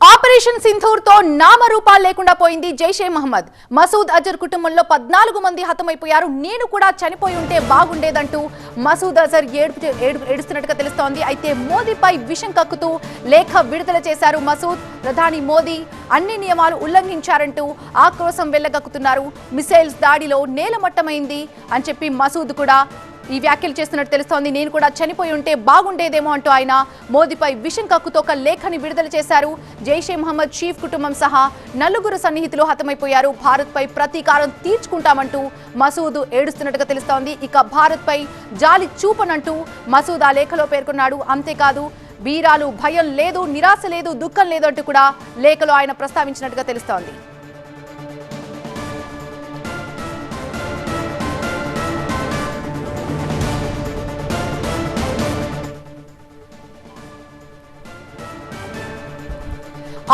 Operation Sindoor తో నామరూపాలు లేకుండా పోయింది జైషే మహమ్మద్. మసూద్ అజర్ కుటుంబంలో 14 మంది హతమైపోయారు. నేను కూడా చనిపోయి ఉంటే బాగుండేదంటూ మసూద్ అజర్ ఏడుస్తున్నట్టుగా తెలుస్తోంది. అయితే మోదీపై విషం కక్కుతూ లేఖ విడుదల చేశారు మసూద్. ప్రధాని మోదీ అన్ని నియమాలు ఉల్లంఘించారంటూ ఆక్రోశం వెళ్లగక్కుతున్నారు. మిసైల్స్ దాడిలో నేలమట్టమైంది అని చెప్పి మసూద్ కూడా ఈ వ్యాఖ్యలు చేస్తున్నట్టు తెలుస్తోంది. నేను కూడా చనిపోయి ఉంటే బాగుండేదేమో అంటూ ఆయన మోదీపై విషం కక్కుతో ఒక లేఖని విడుదల చేశారు. జైషే మహమ్మద్ చీఫ్ కుటుంబం సహా 4 సన్నిహితులు హతమైపోయారు. భారత్ పై ప్రతీకారం తీర్చుకుంటామంటూ మసూద్ ఏడుస్తున్నట్టుగా తెలుస్తోంది. ఇక భారత్ పై జాలి చూపనంటూ మసూద్ ఆ లేఖలో పేర్కొన్నాడు. అంతేకాదు వీరాలు భయం లేదు, నిరాశ లేదు, దుఃఖం లేదు అంటూ కూడా లేఖలో ఆయన ప్రస్తావించినట్టుగా తెలుస్తోంది.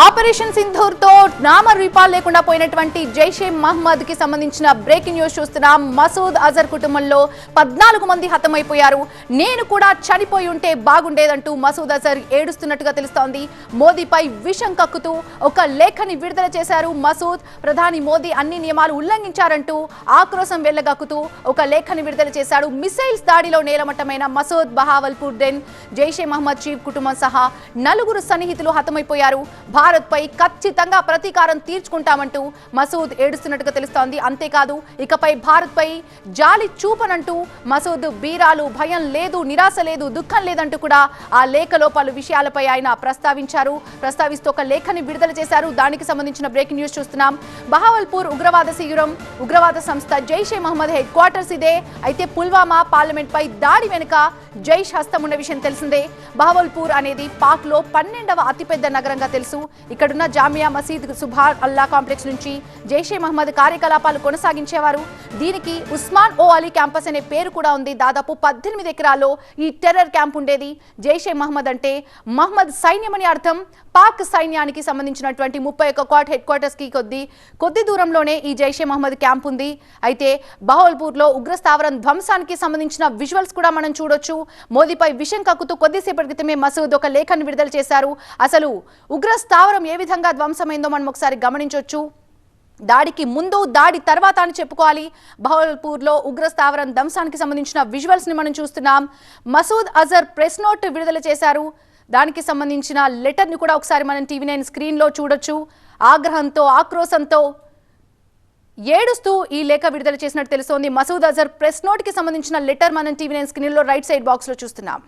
ఆపరేషన్ సింధూర్ తో నామరూపాలు లేకుండా పోయినటువంటి జైషే మహమ్మద్ కి సంబంధించిన బ్రేకింగ్ న్యూస్ చూస్తున్నాం. మసూద్ అజర్ కుటుంబంలో 14 మంది హతమైపోయారు. నేను కూడా చనిపోయి ఉంటే బాగుండేదంటూ మసూద్ అజర్ ఏడుస్తున్నట్టుగా తెలుస్తోంది. మోదీపై విషం కక్కుతూ ఒక లేఖని విడుదల చేశారు మసూద్. ప్రధాని మోదీ అన్ని నియమాలు ఉల్లంఘించారంటూ ఆక్రోశం వెళ్లగక్కుతూ ఒక లేఖని విడుదల చేశాడు. మిసైల్స్ దాడిలో నేలమట్టమైన మసూద్ బహావల్పూర్ దెన్ జైషే మహమ్మద్ చీఫ్ కుటుంబం సహా 4 సన్నిహితులు హతమైపోయారు. భారత్ పై ఖచ్చితంగా ప్రతీకారం తీర్చుకుంటామంటూ మసూద్ ఏడుస్తున్నట్టుగా తెలుస్తోంది. అంతేకాదు ఇకపై భారత్ పై జాలి చూపనంటూ మసూద్ వీరాలు భయం లేదు, నిరాశ లేదు, దుఃఖం లేదంటూ కూడా ఆ లేఖలో పలు విషయాలపై ఆయన ప్రస్తావిస్తూ ఒక లేఖని విడుదల చేశారు. దానికి సంబంధించిన బ్రేకింగ్ న్యూస్ చూస్తున్నాం. బహావల్పూర్ ఉగ్రవాద శిబిరం, ఉగ్రవాద సంస్థ జైషే మహమ్మద్ హెడ్ క్వార్టర్స్ ఇదే. అయితే పుల్వామా పార్లమెంట్ పై దాడి వెనుక జైష్ హస్తం ఉన్న విషయం తెలిసిందే. బహావల్పూర్ అనేది పాక్ లో 12వ అతిపెద్ద నగరంగా తెలుసు. ఇక్కడున్న జామియా మసీద్ సుభాన్ అల్లా కాంప్లెక్స్ నుంచి జైషే మహమ్మద్ కార్యకలాపాలు కొనసాగించేవారు. దీనికి ఉస్మాన్ ఓ అలీ క్యాంపస్ అనే పేరు కూడా ఉంది. దాదాపు 18 ఎకరాల్లో ఈ టెర్రర్ క్యాంప్ ఉండేది. జైషే మహమ్మద్ అంటే మహమ్మద్ సైన్యం అని అర్థం. పాక్ సైన్యానికి సంబంధించినటువంటి 31 క్వాడ్ హెడ్ క్వార్టర్స్ కి కొద్ది దూరంలోనే ఈ జైషే మహమ్మద్ క్యాంప్ ఉంది. అయితే బహౌల్పూర్ లో ఉగ్రస్థావరం ధ్వంసానికి సంబంధించిన విజువల్స్ కూడా మనం చూడొచ్చు. మోదీపై విషం కక్కుతూ కొద్దిసేపటి క్రితమే మసూద్ ఒక లేఖను విడుదల చేశారు. అసలు ఉగ్రస్థావరం ఏ విధంగా ధ్వంసమైందో మనం ఒకసారి గమనించవచ్చు. దాడికి ముందు, దాడి తర్వాత అని చెప్పుకోవాలి. బహౌల్పూర్లో ఉగ్రస్థావరం ధ్వంసానికి సంబంధించిన విజువల్స్ ని మనం చూస్తున్నాం. మసూద్ అజర్ ప్రెస్ నోట్ విడుదల చేశారు. దానికి సంబంధించిన లెటర్ ని కూడా ఒకసారి మనం టీవీ9 స్క్రీన్ లో చూడొచ్చు. ఆగ్రహంతో, ఆక్రోశంతో ఏడుస్తూ ఈ లేఖ విడుదల చేసినట్టు తెలుస్తోంది. మసూద్ అజర్ ప్రెస్ నోట్ కి సంబంధించిన లెటర్ మనం టీవీ9 స్క్రీన్ లో రైట్ సైడ్ బాక్స్ లో చూస్తున్నాం.